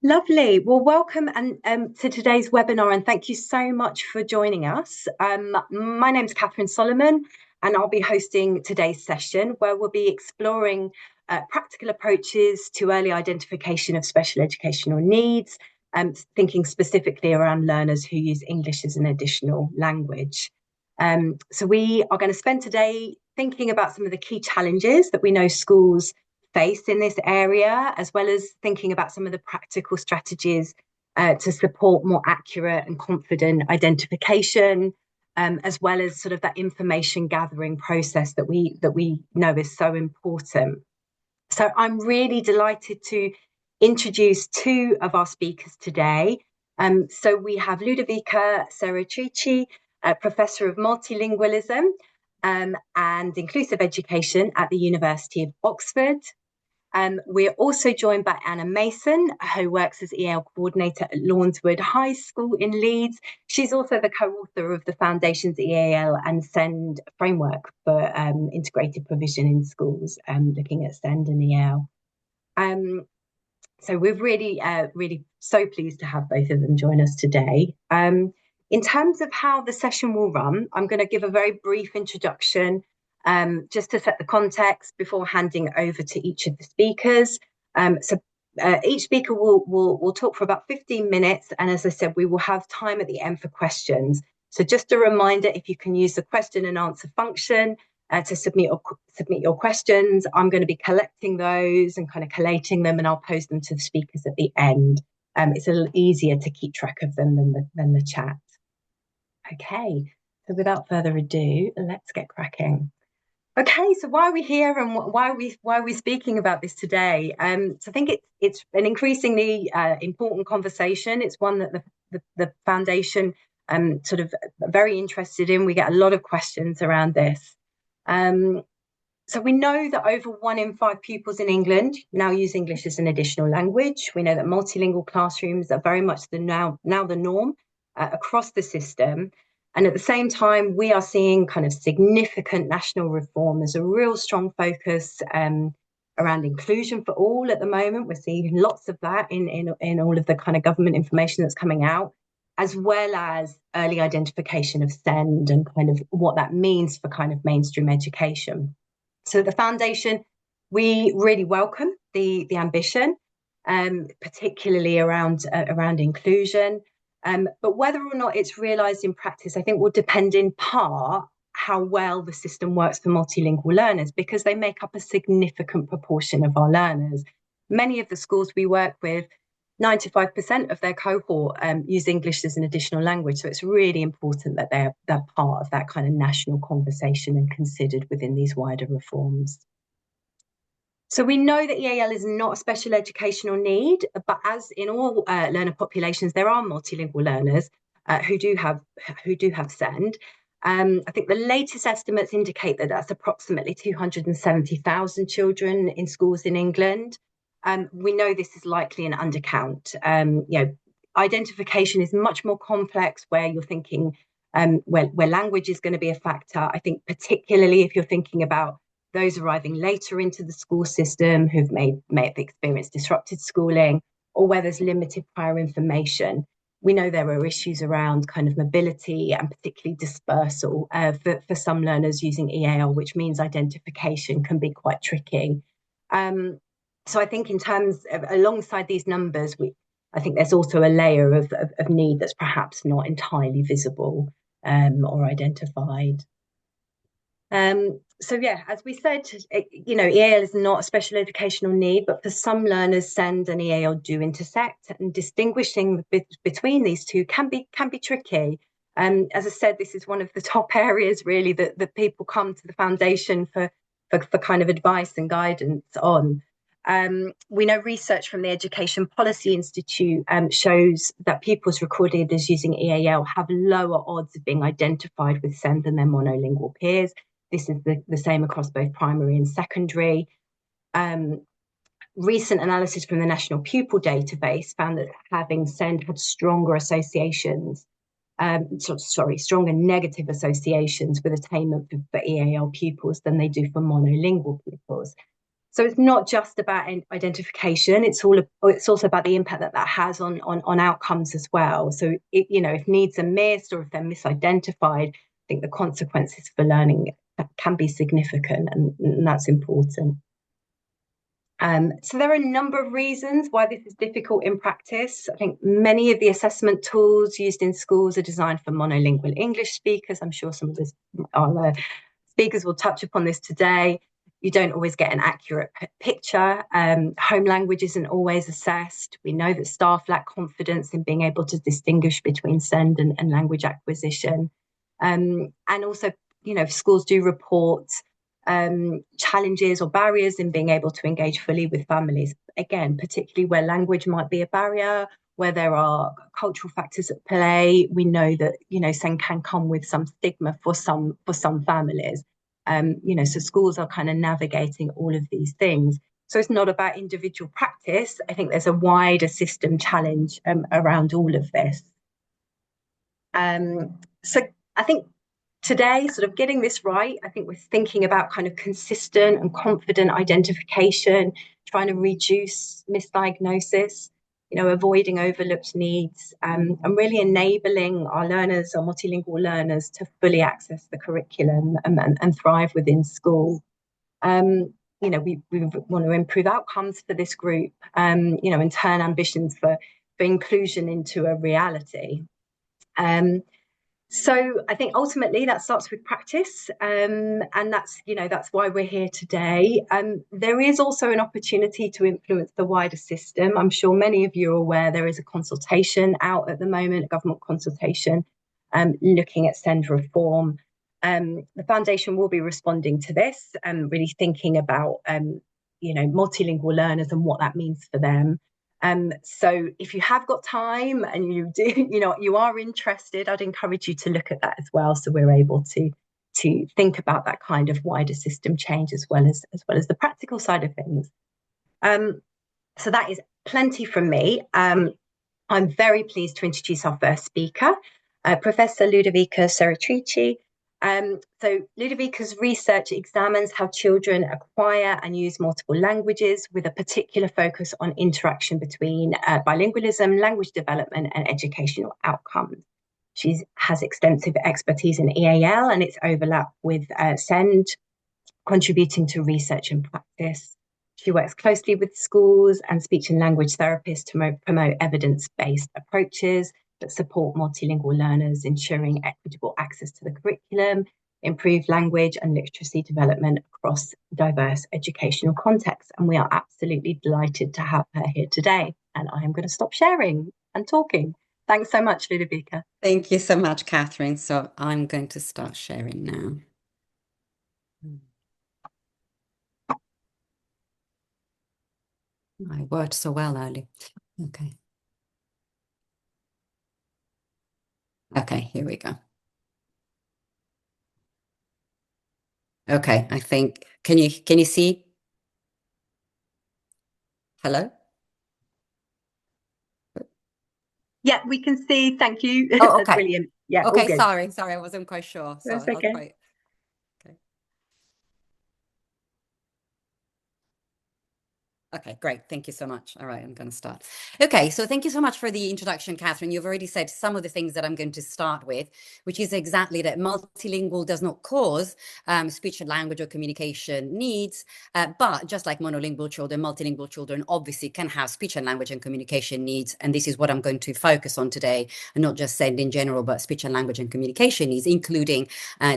Lovely. Well, welcome to today's webinar, and thank you so much for joining us. My name's Catherine Solomon, and I'll be hosting today's session where we'll be exploring practical approaches to early identification of special educational needs, thinking specifically around learners who use English as an additional language. So we are going to spend today thinking about some of the key challenges that we know schools face in this area, as well as thinking about some of the practical strategies to support more accurate and confident identification, as well as sort of that information gathering process that we know is so important. So I'm really delighted to introduce two of our speakers today. So we have Ludovica Serratrici, Professor of Multilingualism and Inclusive Education at the University of Oxford. We're also joined by Anna Mason, who works as EAL coordinator at Lawnswood High School in Leeds. She's also the co-author of the Foundation's EAL and SEND framework for integrated provision in schools, looking at SEND and EAL. So we're really so pleased to have both of them join us today. In terms of how the session will run, I'm going to give a very brief introduction just to set the context before handing over to each of the speakers. Each speaker will talk for about 15 minutes. And as I said, we will have time at the end for questions. So just a reminder, if you can use the question and answer function to submit your questions, I'm going to be collecting those and kind of collating them, and I'll post them to the speakers at the end. It's a little easier to keep track of them than the chat. Okay, so without further ado, let's get cracking. Okay, so why are we here and why are we speaking about this today? So I think it's an increasingly important conversation. It's one that the foundation sort of very interested in. We get a lot of questions around this. So we know that over 1 in 5 pupils in England now use English as an additional language. We know that multilingual classrooms are very much now the norm across the system. And at the same time, we are seeing kind of significant national reform. There's a real strong focus around inclusion for all at the moment. We're seeing lots of that in all of the kind of government information that's coming out, as well as early identification of SEND and kind of what that means for kind of mainstream education. So the foundation, we really welcome the ambition, particularly around inclusion. But whether or not it's realised in practice, I think will depend in part how well the system works for multilingual learners, because they make up a significant proportion of our learners. Many of the schools we work with, 95% of their cohort use English as an additional language. So it's really important that they're part of that kind of national conversation and considered within these wider reforms. So we know that EAL is not a special educational need, but as in all learner populations, there are multilingual learners who do have SEND. I think the latest estimates indicate that that's approximately 270,000 children in schools in England. We know this is likely an undercount. Identification is much more complex, where you're thinking where language is going to be a factor. I think particularly if you're thinking about those arriving later into the school system who've may have experienced disrupted schooling, or where there's limited prior information. We know there are issues around kind of mobility and particularly dispersal for some learners using EAL, which means identification can be quite tricky. So I think in terms of alongside these numbers, I think there's also a layer of need that's perhaps not entirely visible or identified. So yeah, as we said, EAL is not a special educational need, but for some learners, SEND and EAL do intersect, and distinguishing between these two can be tricky. As I said, this is one of the top areas really that people come to the foundation for kind of advice and guidance on. We know research from the Education Policy Institute shows that pupils recorded as using EAL have lower odds of being identified with SEND than their monolingual peers. This is the same across both primary and secondary. Recent analysis from the National Pupil Database found that having SEND had stronger associations, stronger negative associations with attainment for EAL pupils than they do for monolingual pupils. So it's not just about identification. It's also about the impact that has on outcomes as well. So if needs are missed or if they're misidentified, I think the consequences for learning can be significant, and that's important. So there are a number of reasons why this is difficult in practice. I think many of the assessment tools used in schools are designed for monolingual English speakers. I'm sure some of our speakers will touch upon this today. You don't always get an accurate picture. Home language isn't always assessed. We know that staff lack confidence in being able to distinguish between SEND and language acquisition. And also, schools do report challenges or barriers in being able to engage fully with families. Again, particularly where language might be a barrier, where there are cultural factors at play. We know that SEND can come with some stigma for some families. So schools are kind of navigating all of these things. So it's not about individual practice. I think there's a wider system challenge around all of this. So I think today, sort of getting this right, I think we're thinking about kind of consistent and confident identification, trying to reduce misdiagnosis, avoiding overlooked needs, and really enabling our learners, our multilingual learners, to fully access the curriculum and thrive within school. We want to improve outcomes for this group, and turn ambitions for inclusion into a reality. So I think ultimately that starts with practice, and that's why we're here today. There is also an opportunity to influence the wider system. I'm sure many of you are aware there is a consultation out at the moment, a government consultation, looking at SEND reform. The foundation will be responding to this and really thinking about multilingual learners and what that means for them. So if you have got time and you are interested, I'd encourage you to look at that as well, so we're able to think about that kind of wider system change as well as the practical side of things. So that is plenty from me. I'm very pleased to introduce our first speaker, Professor Ludovica Ceretrici. So Ludovica's research examines how children acquire and use multiple languages, with a particular focus on interaction between bilingualism, language development, and educational outcomes. She has extensive expertise in EAL and its overlap with SEND, contributing to research and practice. She works closely with schools and speech and language therapists to promote evidence-based approaches that support multilingual learners, ensuring equitable access to the curriculum, improved language and literacy development across diverse educational contexts. And we are absolutely delighted to have her here today. And I am going to stop sharing and talking. Thanks so much, Ludovica. Thank you so much, Catherine. So I'm going to start sharing now. I worked so well early. Okay. Okay, here we go. Okay, I think, can you see? Hello? Yeah, we can see. Thank you. Oh, okay. That's brilliant. Yeah. Okay, sorry, I wasn't quite sure. So That's okay. Okay. Okay, great. Thank you so much. All right, I'm going to start. Okay, so thank you so much for the introduction, Catherine. You've already said some of the things that I'm going to start with, which is exactly that multilingual does not cause speech and language or communication needs, but just like monolingual children, multilingual children obviously can have speech and language and communication needs. And this is what I'm going to focus on today, and not just SEND in general, but speech and language and communication needs, including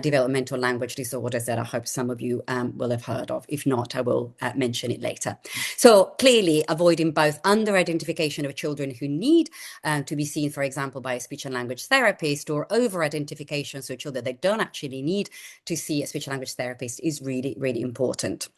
developmental language disorders that I hope some of you will have heard of. If not, I will mention it later. So clearly avoiding both under-identification of children who need to be seen, for example, by a speech and language therapist, or over-identification, so children that don't actually need to see a speech and language therapist, is really, really important.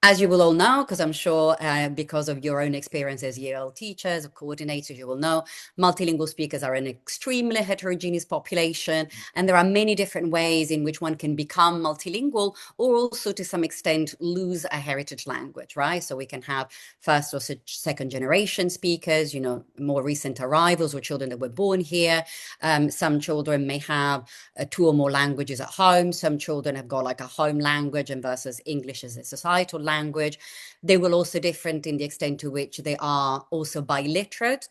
As you will all know, because I'm sure because of your own experience as EAL teachers or coordinators, you will know multilingual speakers are an extremely heterogeneous population, and there are many different ways in which one can become multilingual, or also to some extent lose a heritage language, right? So we can have first or second generation speakers, more recent arrivals or children that were born here. Some children may have 2 or more languages at home. Some children have got like a home language and versus English as a societal language. language. They will also different in the extent to which they are also biliterate,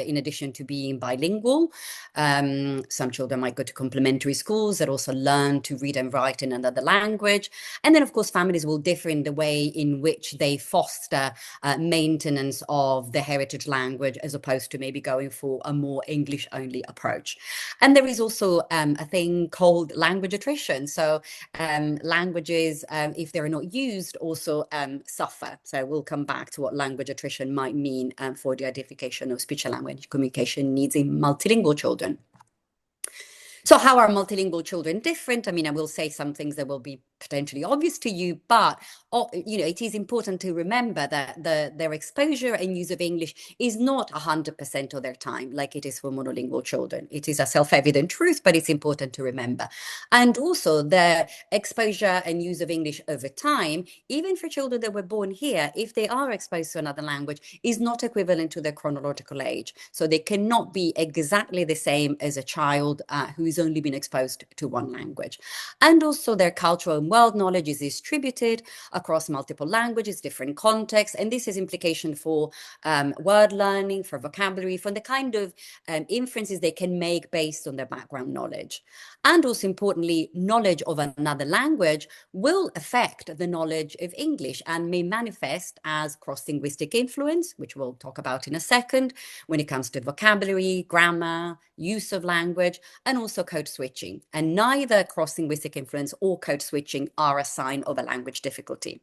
in addition to being bilingual. Some children might go to complementary schools that also learn to read and write in another language. And then, of course, families will differ in the way in which they foster maintenance of the heritage language, as opposed to maybe going for a more English-only approach. And there is also a thing called language attrition. So languages, if they're not used, also suffer. So we'll come back to what language attrition might mean for the identification of speech and language communication needs in multilingual children. So how are multilingual children different? I mean, I will say some things that will be potentially obvious to you, but it is important to remember that their exposure and use of English is not 100% of their time like it is for monolingual children. It is a self-evident truth, but it's important to remember. And also their exposure and use of English over time, even for children that were born here, if they are exposed to another language, is not equivalent to their chronological age. So they cannot be exactly the same as a child who's only been exposed to one language. And also their cultural and world knowledge is distributed across multiple languages, different contexts, and this has implication for word learning, for vocabulary, for the kind of inferences they can make based on their background knowledge. And also importantly, knowledge of another language will affect the knowledge of English and may manifest as cross-linguistic influence, which we'll talk about in a second, when it comes to vocabulary, grammar, use of language, and also code switching. And neither cross-linguistic influence or code switching are a sign of a language difficulty.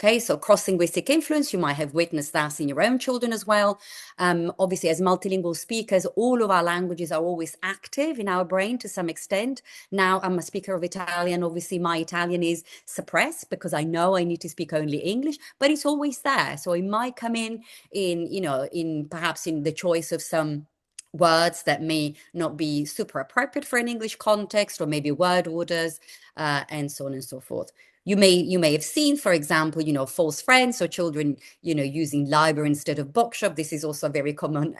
Okay, so cross-linguistic influence, you might have witnessed that in your own children as well. Obviously, as multilingual speakers, all of our languages are always active in our brain to some extent. Now, I'm a speaker of Italian. Obviously, my Italian is suppressed because I know I need to speak only English, but it's always there. So it might come in perhaps in the choice of some words that may not be super appropriate for an English context, or maybe word orders, and so on and so forth. You may have seen, for example, false friends, or children, using library instead of bookshop. This is also a very common,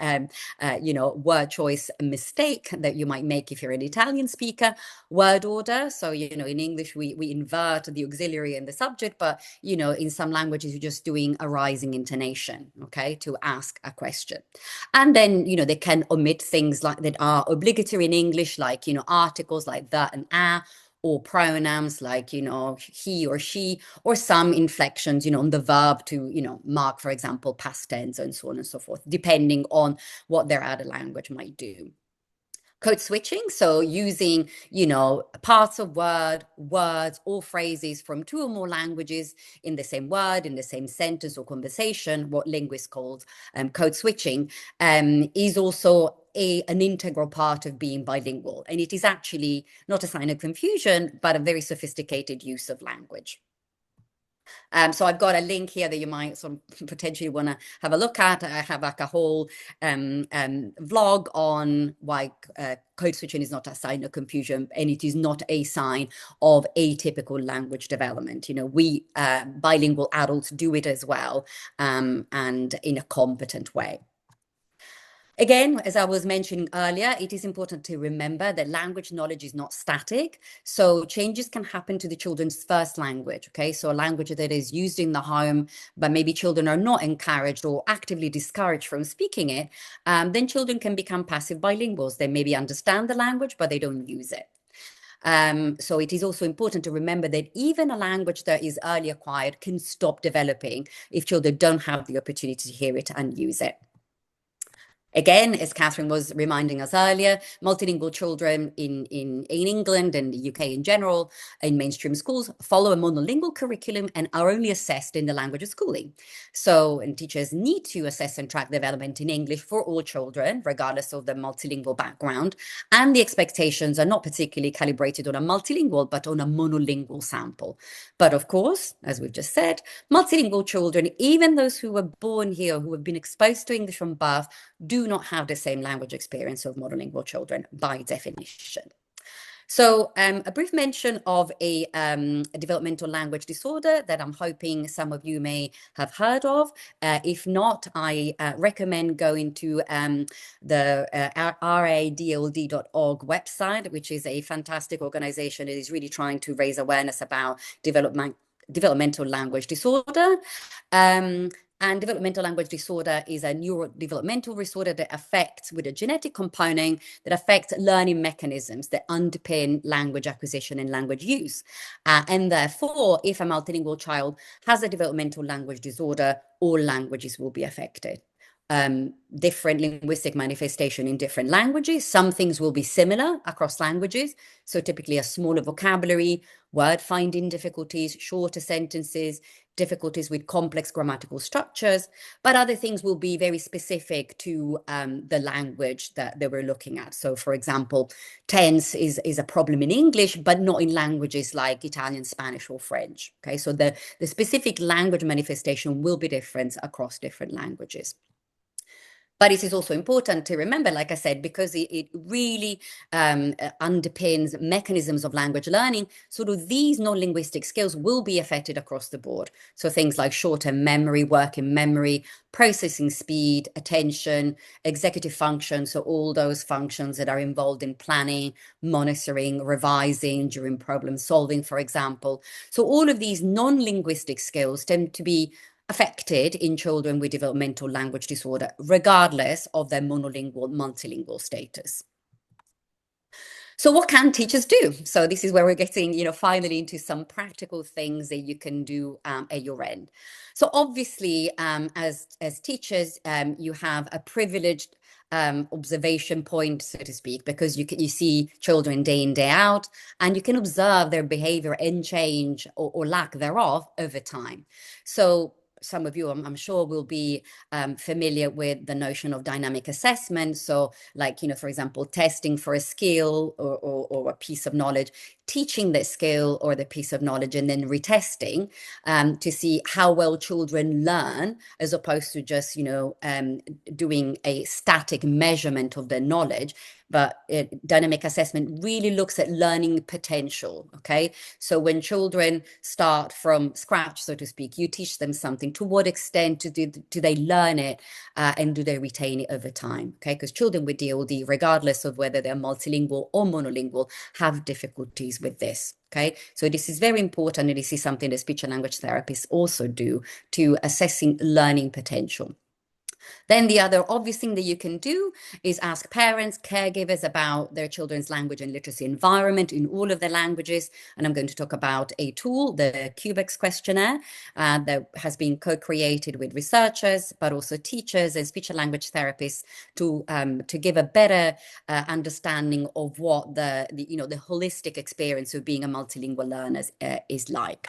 word choice mistake that you might make if you're an Italian speaker. Word order. So, in English, we invert the auxiliary and the subject, but, in some languages, you're just doing a rising intonation, okay, to ask a question. And then, they can omit things like that are obligatory in English, like, articles like the and a, or pronouns like, he or she, or some inflections, on the verb to, mark, for example, past tense, and so on and so forth, depending on what their other language might do. Code switching, so using, parts of words or phrases from two or more languages in the same word, in the same sentence or conversation, what linguists call code switching, is also an integral part of being bilingual. And it is actually not a sign of confusion, but a very sophisticated use of language. So I've got a link here that you might sort of potentially want to have a look at. I have like a whole vlog on why code switching is not a sign of confusion, and it is not a sign of atypical language development. We bilingual adults do it as well, and in a competent way. Again, as I was mentioning earlier, it is important to remember that language knowledge is not static. So changes can happen to the children's first language, okay? So a language that is used in the home, but maybe children are not encouraged or actively discouraged from speaking it, then children can become passive bilinguals. They maybe understand the language, but they don't use it. So it is also important to remember that even a language that is early acquired can stop developing if children don't have the opportunity to hear it and use it. Again, as Catherine was reminding us earlier, multilingual children in England and the UK in general, in mainstream schools, follow a monolingual curriculum and are only assessed in the language of schooling. So, and teachers need to assess and track development in English for all children, regardless of their multilingual background. And the expectations are not particularly calibrated on a multilingual, but on a monolingual sample. But of course, as we've just said, multilingual children, even those who were born here, who have been exposed to English from birth, do not have the same language experience of monolingual children by definition. So a brief mention of a developmental language disorder that I'm hoping some of you may have heard of. If not, I recommend going to the radld.org website, which is a fantastic organization that is really trying to raise awareness about developmental developmental language disorder. And developmental language disorder is a neurodevelopmental disorder that affects, with a genetic component, that affects learning mechanisms that underpin language acquisition and language use. And therefore, if a multilingual child has a developmental language disorder, all languages will be affected. Different linguistic manifestation in different languages. Some things will be similar across languages. So typically a smaller vocabulary, word finding difficulties, shorter sentences, difficulties with complex grammatical structures, but other things will be very specific to the language that we're looking at. So for example, tense is a problem in English, but not in languages like Italian, Spanish, or French. Okay, so the specific language manifestation will be different across different languages. But it is also important to remember, like I said, because it really underpins mechanisms of language learning, sort of these non-linguistic skills will be affected across the board. So things like short-term memory, working memory, processing speed, attention, executive functions, so all those functions that are involved in planning, monitoring, revising, during problem solving, for example. So all of these non-linguistic skills tend to be affected in children with developmental language disorder, regardless of their monolingual, multilingual status. So what can teachers do? So this is where we're getting, finally into some practical things that you can do at your end. So obviously, as teachers, you have a privileged observation point, so to speak, because you see children day in, day out, and you can observe their behavior and change or lack thereof over time. So some of you, I'm sure, will be familiar with the notion of dynamic assessment. So like, for example, testing for a skill or a piece of knowledge, teaching the skill or the piece of knowledge, and then retesting to see how well children learn, as opposed to just, doing a static measurement of their knowledge. But dynamic assessment really looks at learning potential, okay? So when children start from scratch, so to speak, you teach them something. To what extent do they learn it and do they retain it over time, okay? Because children with DLD, regardless of whether they're multilingual or monolingual, have difficulties with this, okay? So this is very important, and this is something that speech and language therapists also do to assessing learning potential. Then the other obvious thing that you can do is ask parents, caregivers about their children's language and literacy environment in all of their languages. And I'm going to talk about a tool, the QBEX questionnaire, that has been co-created with researchers, but also teachers and speech and language therapists to give a better understanding of what the holistic experience of being a multilingual learner is like.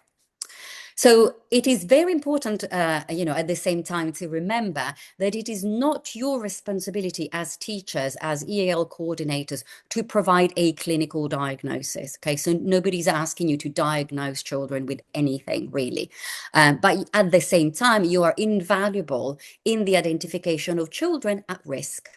So it is very important, at the same time, to remember that it is not your responsibility as teachers, as EAL coordinators, to provide a clinical diagnosis. Okay, so nobody's asking you to diagnose children with anything, really. But at the same time, you are invaluable in the identification of children at risk.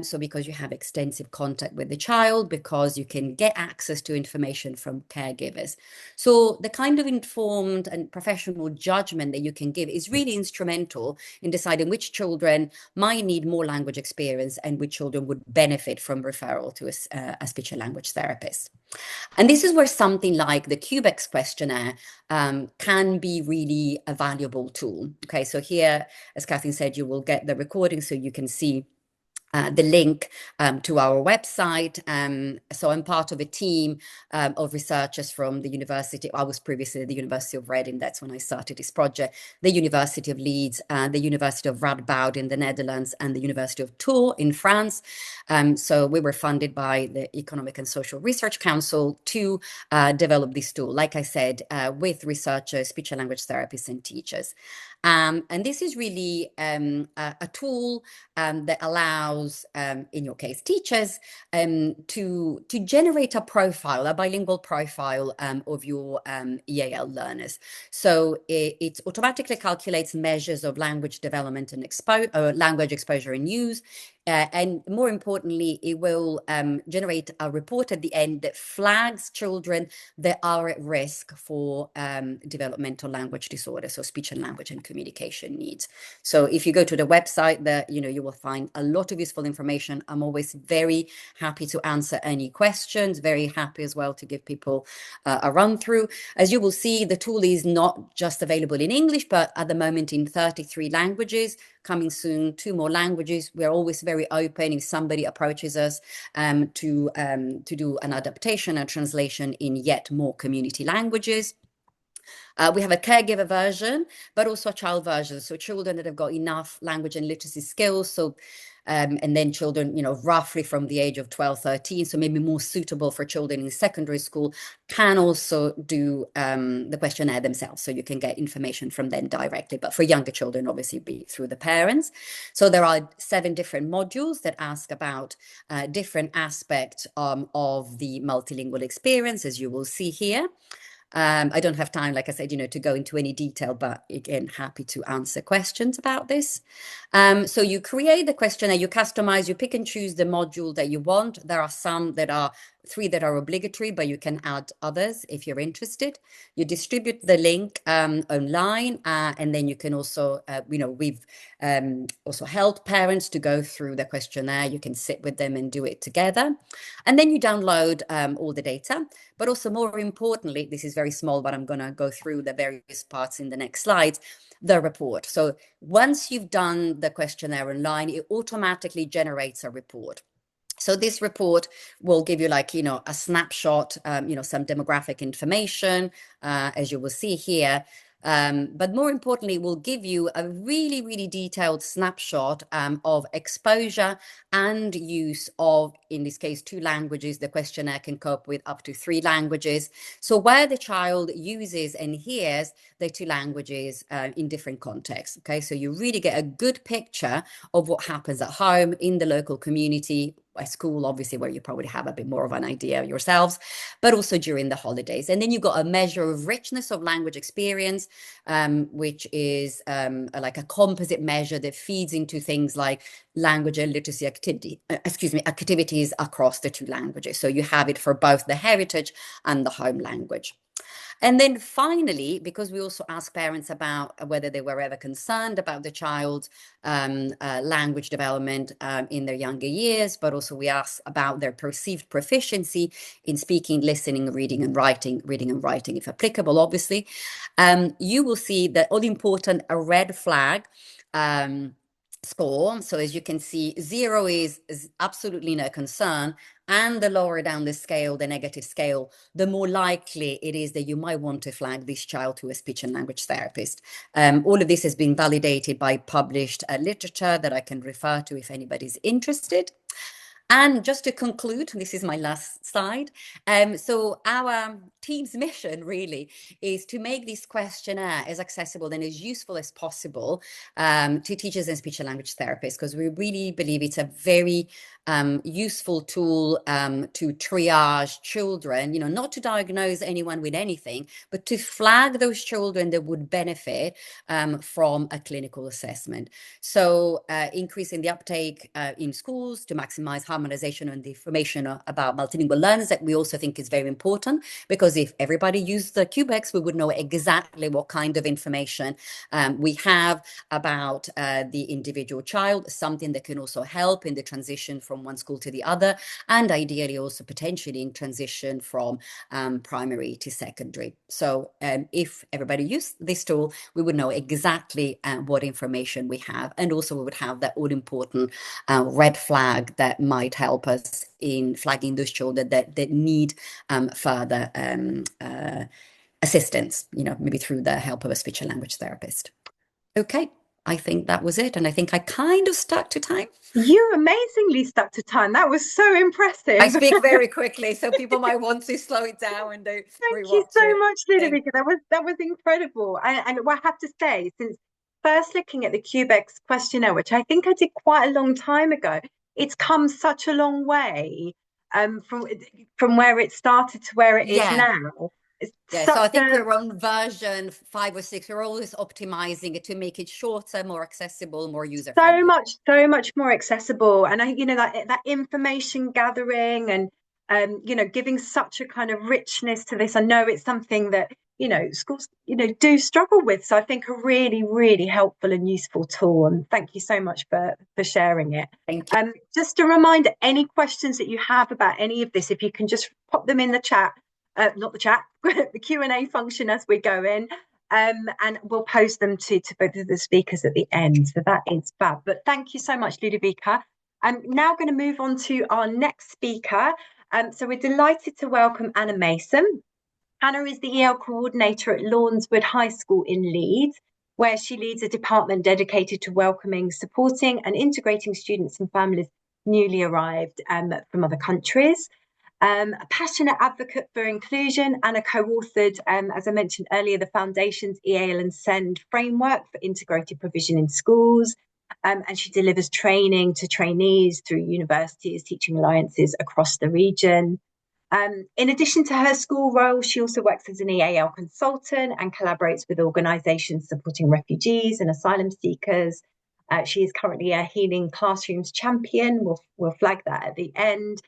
So because you have extensive contact with the child, because you can get access to information from caregivers. So the kind of informed and professional judgment that you can give is really instrumental in deciding which children might need more language experience and which children would benefit from referral to a speech and language therapist. And this is where something like the QBEX questionnaire can be really a valuable tool. Okay, so here, as Kathleen said, you will get the recording so you can see the link to our website. So I'm part of a team of researchers from the university. I was previously at the University of Reading. That's when I started this project. The University of Leeds, the University of Radboud in the Netherlands, and the University of Tours in France. So we were funded by the Economic and Social Research Council to develop this tool, like I said, with researchers, speech and language therapists, and teachers. And this is really a tool that allows, in your case, teachers to generate a profile, a bilingual profile of your EAL learners. So it automatically calculates measures of language development and language exposure and use. And more importantly, it will generate a report at the end that flags children that are at risk for developmental language disorder, so speech and language and communication needs. So if you go to the website, you will find a lot of useful information. I'm always very happy to answer any questions, very happy as well to give people a run through. As you will see, the tool is not just available in English, but at the moment in 33 languages, coming soon 2 more languages. We're always very open if somebody approaches us to do an adaptation and translation in yet more community languages. We have a caregiver version, but also a child version. So children that have got enough language and literacy skills. So, and then children, roughly from the age of 12, 13, so maybe more suitable for children in secondary school, can also do the questionnaire themselves. So you can get information from them directly. But for younger children, obviously, be through the parents. So there are 7 different modules that ask about different aspects of the multilingual experience, as you will see here. I don't have time, like I said, to go into any detail, but again, happy to answer questions about this. So you create the questionnaire, you customize, you pick and choose the module that you want. There are some that are 3 that are obligatory, but you can add others if you're interested. You distribute the link online, and then you can also, we've also helped parents to go through the questionnaire. You can sit with them and do it together. And then you download all the data. But also, more importantly, this is very small, but I'm going to go through the various parts in the next slides, the report. So once you've done the questionnaire online, it automatically generates a report. So this report will give you a snapshot, some demographic information, as you will see here. But more importantly, will give you a really, really detailed snapshot of exposure and use of, in this case, 2 languages. The questionnaire can cope with up to 3 languages. So where the child uses and hears the 2 languages in different contexts. Okay, so you really get a good picture of what happens at home, in the local community, at school, obviously, where you probably have a bit more of an idea yourselves, but also during the holidays. And then you've got a measure of richness of language experience, which is like a composite measure that feeds into things like language and literacy activities across the 2 languages. So you have it for both the heritage and the home language. And then finally, because we also ask parents about whether they were ever concerned about the child's language development in their younger years, but also we ask about their perceived proficiency in speaking, listening, reading and writing if applicable, obviously, you will see that all important a red flag score. So as you can see, 0 is absolutely no concern. And the lower down the scale, the negative scale, the more likely it is that you might want to flag this child to a speech and language therapist. All of this has been validated by published literature that I can refer to if anybody's interested. And just to conclude, this is my last slide. So our team's mission really is to make this questionnaire as accessible and as useful as possible to teachers and speech and language therapists, because we really believe it's a very useful tool to triage children, not to diagnose anyone with anything, but to flag those children that would benefit from a clinical assessment. So increasing the uptake in schools to maximize harmonization and the information about multilingual learners, that we also think is very important, because if everybody used the QBEX, we would know exactly what kind of information we have about the individual child, something that can also help in the transition from one school to the other, and ideally also potentially in transition from primary to secondary. So if everybody used this tool, we would know exactly what information we have, and also we would have that all important red flag that might help us in flagging those children that need further assistance, maybe through the help of a speech and language therapist. Okay, I think that was it, and I think I kind of stuck to time. You amazingly stuck to time. That was so impressive. I speak very quickly, so people might want to slow it down and do Thank you so much, Ludovica. That was incredible. And what I have to say, since first looking at the QBEX questionnaire, which I think I did quite a long time ago, it's come such a long way from where it started to where it is now. It's Yeah, so I such think a we're on version 5 or 6. We're always optimizing it to make it shorter, more accessible, more user-friendly. so much more accessible. And I, that information gathering and giving such a kind of richness to this. I know it's something that schools do struggle with. So I think a really, really helpful and useful tool. And thank you so much for sharing it. Thank you. Just a reminder, any questions that you have about any of this, if you can just pop them in the chat, not the chat, the Q&A function as we go in. And we'll post them to both of the speakers at the end. So that is fab. But thank you so much, Ludovica. I'm now going to move on to our next speaker. So we're delighted to welcome Anna Mason. Anna is the EAL coordinator at Lawnswood High School in Leeds, where she leads a department dedicated to welcoming, supporting and integrating students and families newly arrived from other countries. A passionate advocate for inclusion, and a co-authored, as I mentioned earlier, the Foundation's EAL and SEND framework for integrated provision in schools. And she delivers training to trainees through universities, teaching alliances across the region. In addition to her school role, she also works as an EAL consultant and collaborates with organisations supporting refugees and asylum seekers. She is currently a Healing Classrooms champion. We'll flag that at the end.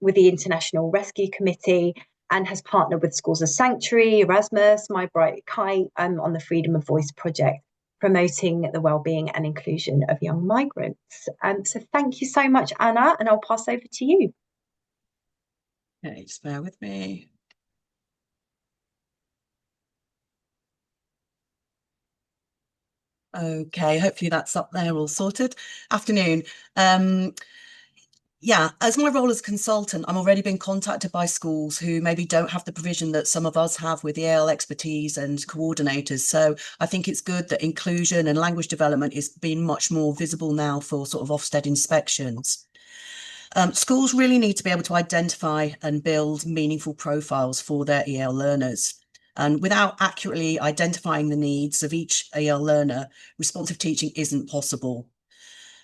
With the International Rescue Committee, and has partnered with Schools of Sanctuary, Erasmus, My Bright Kite on the Freedom of Voice project, promoting the wellbeing and inclusion of young migrants. So thank you so much, Anna, and I'll pass over to you. Okay, just bear with me. Okay, hopefully that's up there all sorted. Afternoon. Yeah, as my role as consultant, I'm already being contacted by schools who maybe don't have the provision that some of us have with EAL expertise and coordinators. So I think it's good that inclusion and language development is being much more visible now for sort of Ofsted inspections. Schools really need to be able to identify and build meaningful profiles for their EAL learners. And without accurately identifying the needs of each EAL learner, responsive teaching isn't possible.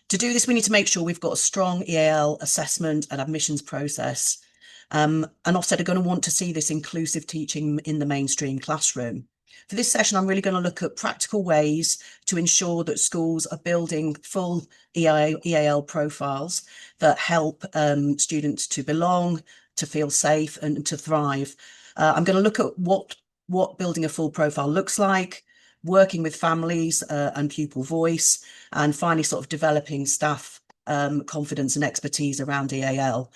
To do this, we need to make sure we've got a strong EAL assessment and admissions process. And Ofsted are going to want to see this inclusive teaching in the mainstream classroom. For this session, I'm really going to look at practical ways to ensure that schools are building full EAL profiles that help students to belong, to feel safe and to thrive. I'm going to look at what building a full profile looks like, working with families and pupil voice, and finally sort of developing staff confidence and expertise around EAL.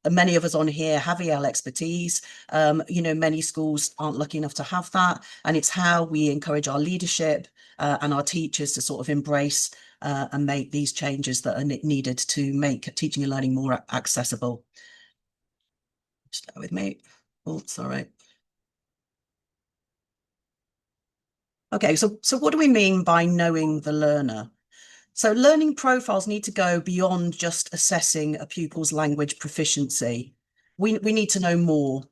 Many of us on here have EAL expertise. Many schools aren't lucky enough to have that. And it's how we encourage our leadership and our teachers to sort of embrace and make these changes that are needed to make teaching and learning more accessible. Just bear with me. Oh, sorry. Okay, so what do we mean by knowing the learner? So learning profiles need to go beyond just assessing a pupil's language proficiency. We need to know more.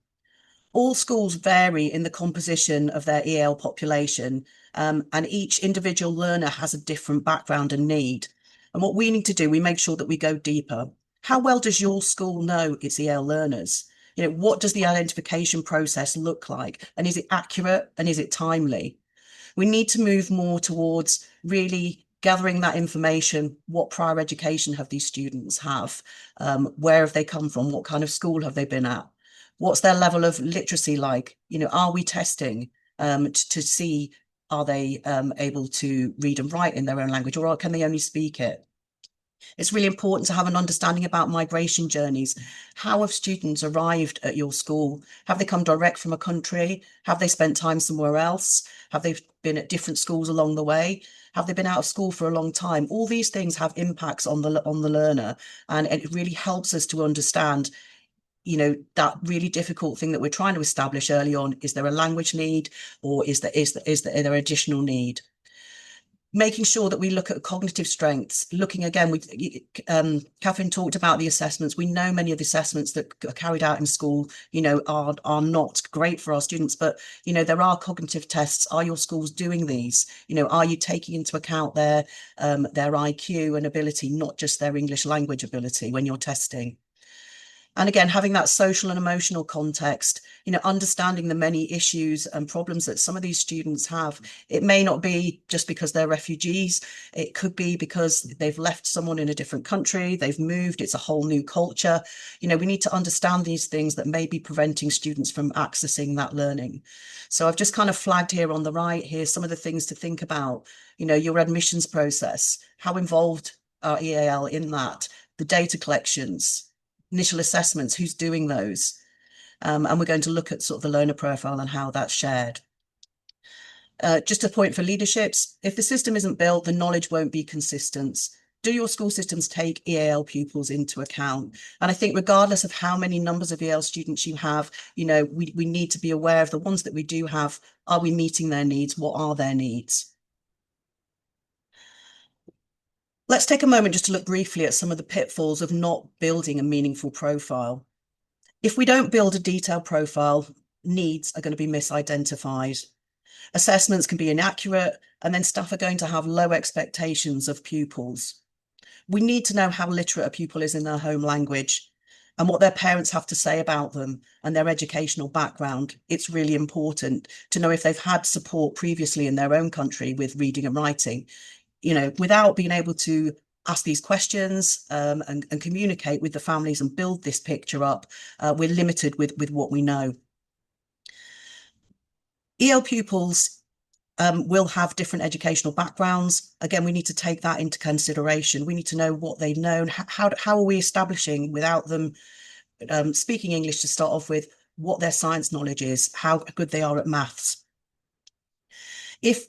All schools vary in the composition of their EAL population, and each individual learner has a different background and need. And what we need to do, we make sure that we go deeper. How well does your school know its EAL learners? What does the identification process look like? And is it accurate and is it timely? We need to move more towards really gathering that information. What prior education have these students have? Where have they come from? What kind of school have they been at? What's their level of literacy like? Are we testing to see, are they able to read and write in their own language, or can they only speak it? It's really important to have an understanding about migration journeys. How have students arrived at your school? Have they come direct from a country? Have they spent time somewhere else? Have they been at different schools along the way? Have they been out of school for a long time? All these things have impacts on the learner, and it really helps us to understand that really difficult thing that we're trying to establish early on. Is there a language need, or is there additional need? Making sure that we look at cognitive strengths, looking again, Catherine talked about the assessments. We know many of the assessments that are carried out in school, are not great for our students, but, there are cognitive tests. Are your schools doing these? Are you taking into account their IQ and ability, not just their English language ability when you're testing? And again, having that social and emotional context, you know, understanding the many issues and problems that some of these students have. It may not be just because they're refugees. It could be because they've left someone in a different country, they've moved, it's a whole new culture. You know, we need to understand these things that may be preventing students from accessing that learning. So I've just kind of flagged here on the right here some of the things to think about. You know, your admissions process, how involved are EAL in that? The data collections, initial assessments, who's doing those? And we're going to look at sort of the learner profile and how that's shared. Just a point for leaderships, if the system isn't built, the knowledge won't be consistent. Do your school systems take EAL pupils into account? And I think regardless of how many numbers of EAL students you have, you know, we need to be aware of the ones that we do have. Are we meeting their needs? What are their needs? Let's take a moment just to look briefly at some of the pitfalls of not building a meaningful profile. If we don't build a detailed profile, needs are going to be misidentified. Assessments can be inaccurate, and then staff are going to have low expectations of pupils. We need to know how literate a pupil is in their home language and what their parents have to say about them and their educational background. It's really important to know if they've had support previously in their own country with reading and writing. You know, without being able to ask these questions and communicate with the families and build this picture up, we're limited with what we know. EL pupils will have different educational backgrounds. Again, we need to take that into consideration. We need to know what they've known. How are we establishing, without them speaking English to start off with, what their science knowledge is, how good they are at maths. If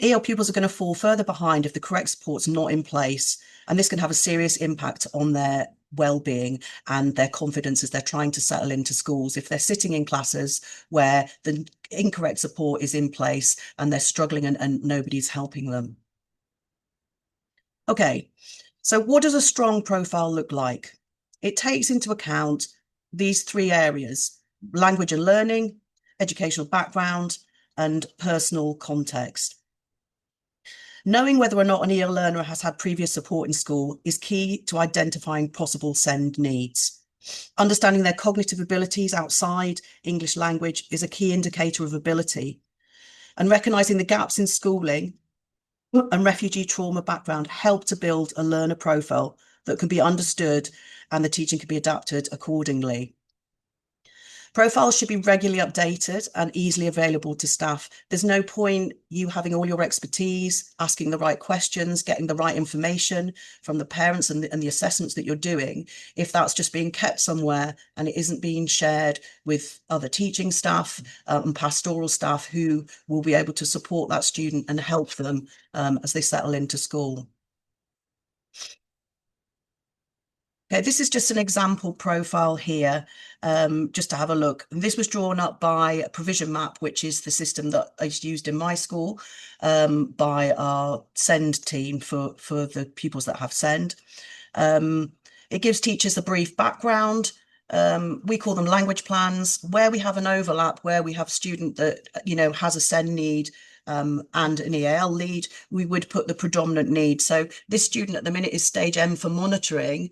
EL pupils are going to fall further behind if the correct support's not in place, and this can have a serious impact on their well-being and their confidence as they're trying to settle into schools. If they're sitting in classes where the incorrect support is in place and they're struggling and nobody's helping them. Okay, so what does a strong profile look like? It takes into account these three areas: language and learning, educational background, and personal context. Knowing whether or not an EL learner has had previous support in school is key to identifying possible SEND needs. Understanding their cognitive abilities outside English language is a key indicator of ability. And recognising the gaps in schooling and refugee trauma background help to build a learner profile that can be understood and the teaching can be adapted accordingly. Profiles should be regularly updated and easily available to staff. There's no point you having all your expertise, asking the right questions, getting the right information from the parents and the assessments that you're doing, if that's just being kept somewhere and it isn't being shared with other teaching staff and pastoral staff who will be able to support that student and help them as they settle into school. Okay, this is just an example profile here, just to have a look. And this was drawn up by Provision Map, which is the system that is used in my school by our SEND team for the pupils that have SEND. It gives teachers a brief background. We call them language plans. Where we have an overlap, where we have a student that, you know, has a SEND need and an EAL lead, we would put the predominant need. So this student at the minute is stage M for monitoring,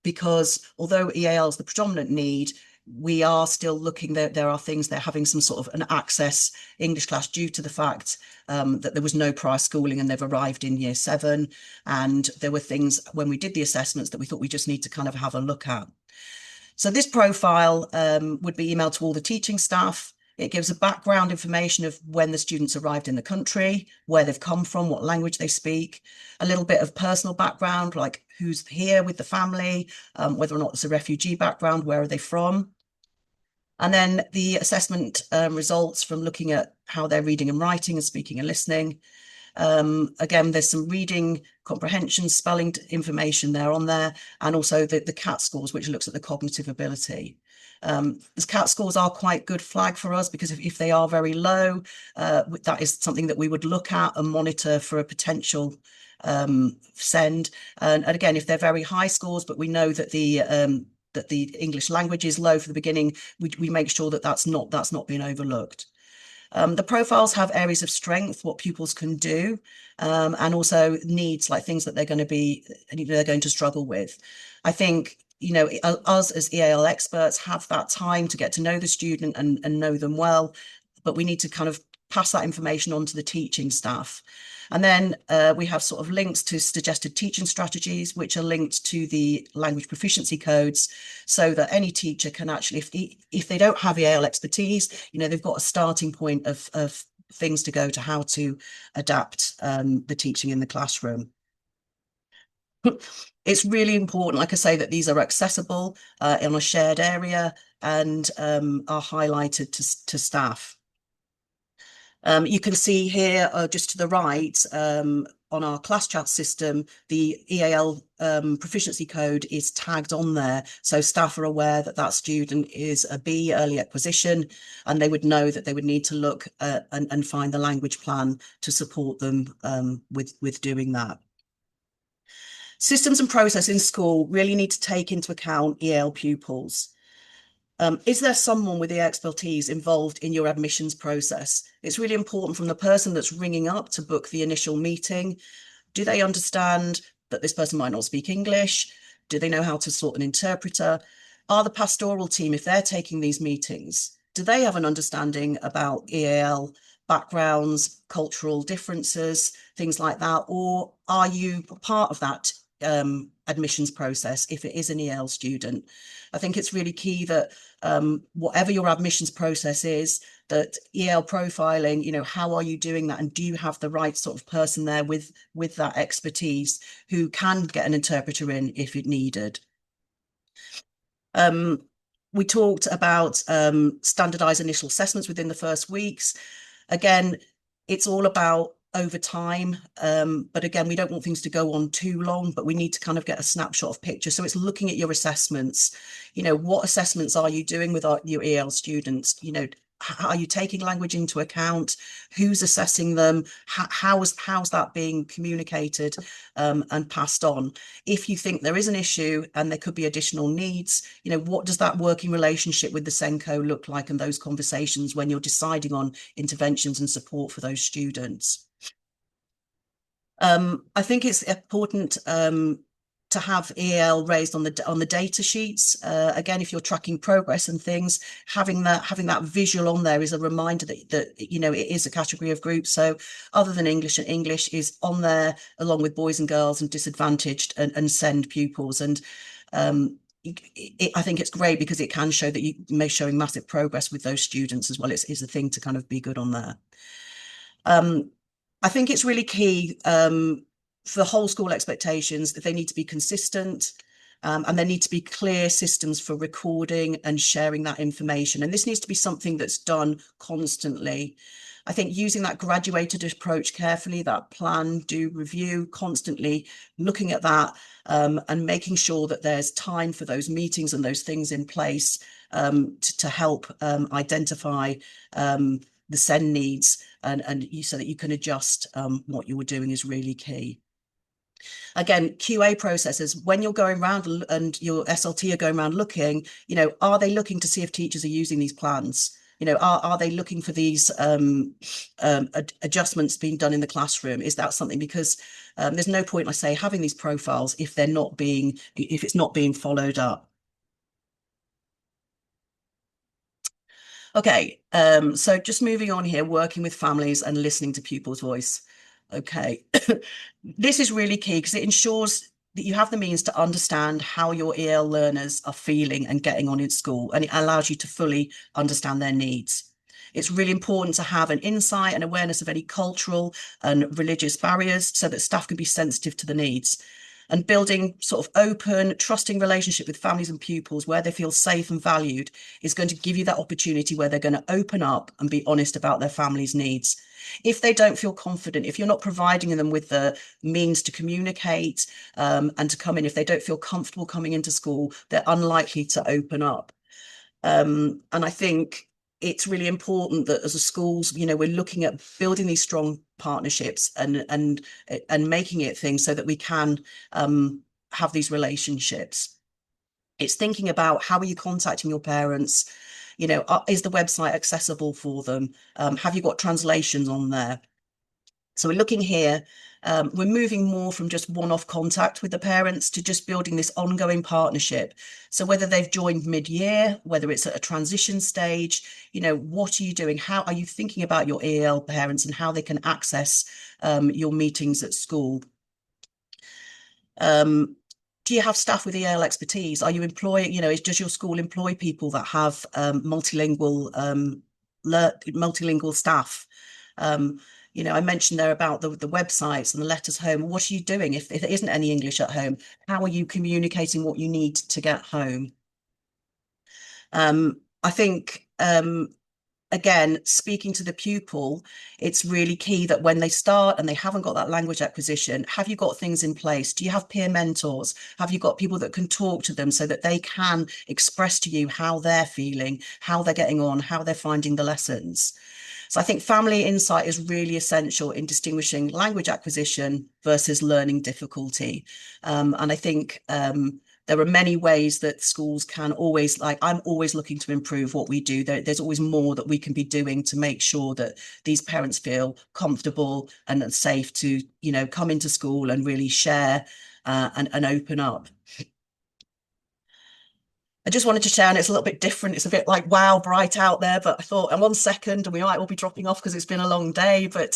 because although EAL is the predominant need, we are still looking, there are things, they're having some sort of an access English class due to the fact that there was no prior schooling and they've arrived in year 7. And there were things when we did the assessments that we thought we just need to kind of have a look at. So this profile would be emailed to all the teaching staff. It gives a background information of when the students arrived in the country, where they've come from, what language they speak, a little bit of personal background, like who's here with the family, whether or not it's a refugee background, where are they from? And then the assessment results from looking at how they're reading and writing and speaking and listening. Again, there's some reading, comprehension, spelling information there on there, and also the CAT scores, which looks at the cognitive ability. The CAT scores are quite good flag for us, because if they are very low, that is something that we would look at and monitor for a potential SEND. And again, if they're very high scores, but we know that the English language is low for the beginning, we make sure that that's not being overlooked. The profiles have areas of strength, what pupils can do, and also needs, like things that they're going to struggle with. I think you know, us as EAL experts have that time to get to know the student and know them well, but we need to kind of pass that information on to the teaching staff. And then we have sort of links to suggested teaching strategies, which are linked to the language proficiency codes, so that any teacher can actually, if they don't have EAL expertise, you know, they've got a starting point of things to go to how to adapt the teaching in the classroom. It's really important, like I say, that these are accessible in a shared area and are highlighted to staff. You can see here, just to the right, on our class chat system, the EAL proficiency code is tagged on there. So staff are aware that that student is a B, early acquisition, and they would know that they would need to look and find the language plan to support them with doing that. Systems and process in school really need to take into account EAL pupils. Is there someone with the expertise involved in your admissions process? It's really important from the person that's ringing up to book the initial meeting. Do they understand that this person might not speak English? Do they know how to sort an interpreter? Are the pastoral team, if they're taking these meetings, do they have an understanding about EAL backgrounds, cultural differences, things like that? Or are you part of that admissions process if it is an EAL student? I think it's really key that whatever your admissions process is, that EAL profiling, you know, how are you doing that? And do you have the right sort of person there with that expertise who can get an interpreter in if it needed? We talked about standardized initial assessments within the first weeks. Again, it's all about over time, but again, we don't want things to go on too long, but we need to kind of get a snapshot of picture. So it's looking at your assessments. You know, what assessments are you doing with your EAL students? You know, are you taking language into account? Who's assessing them? How's that being communicated and passed on? If you think there is an issue and there could be additional needs, you know, what does that working relationship with the SENCO look like, and those conversations when you're deciding on interventions and support for those students? I think it's important to have EAL raised on the data sheets. Again, if you're tracking progress and things, having that visual on there is a reminder that you know, it is a category of group. So other than English, and English is on there along with boys and girls and disadvantaged and SEND pupils. And I think it's great because it can show that you may showing massive progress with those students as well. It's a thing to kind of be good on there. I think it's really key for whole school expectations that they need to be consistent, and there need to be clear systems for recording and sharing that information. And this needs to be something that's done constantly. I think using that graduated approach carefully, that plan, do, review, constantly looking at that and making sure that there's time for those meetings and those things in place to help identify the SEND needs and so that you can adjust what you were doing is really key. Again, QA processes, when you're going around and your SLT are going around looking, you know, are they looking to see if teachers are using these plans? You know, are they looking for these adjustments being done in the classroom? Is that something? Because there's no point, I say, having these profiles if it's not being followed up. Okay, so just moving on here, working with families and listening to pupils' voice. Okay, this is really key because it ensures that you have the means to understand how your EAL learners are feeling and getting on in school, and it allows you to fully understand their needs. It's really important to have an insight and awareness of any cultural and religious barriers so that staff can be sensitive to the needs. And building sort of open, trusting relationship with families and pupils where they feel safe and valued is going to give you that opportunity where they're going to open up and be honest about their family's needs. If they don't feel confident, if you're not providing them with the means to communicate and to come in, if they don't feel comfortable coming into school, they're unlikely to open up. And I think it's really important that as a schools, you know, we're looking at building these strong partnerships and making it things so that we can have these relationships. It's thinking about how are you contacting your parents? You know, is the website accessible for them? Have you got translations on there? So we're looking here We're moving more from just one-off contact with the parents to just building this ongoing partnership. So whether they've joined mid-year, whether it's at a transition stage, what are you doing? How are you thinking about your EAL parents and how they can access your meetings at school? Do you have staff with EAL expertise? Are you employing, does your school employ people that have multilingual staff? I mentioned there about the websites and the letters home. What are you doing if there isn't any English at home? How are you communicating what you need to get home? I think again, speaking to the pupil, it's really key that when they start and they haven't got that language acquisition, have you got things in place? Do you have peer mentors? Have you got people that can talk to them so that they can express to you how they're feeling, how they're getting on, how they're finding the lessons? So I think family insight is really essential in distinguishing language acquisition versus learning difficulty. And I think there are many ways that schools can always, I'm always looking to improve what we do. There's always more that we can be doing to make sure that these parents feel comfortable and safe to, come into school and really share and open up. I just wanted to share, and it's a little bit different. It's a bit like, wow, bright out there, but I thought, and 1 second, and we might all be dropping off because it's been a long day. But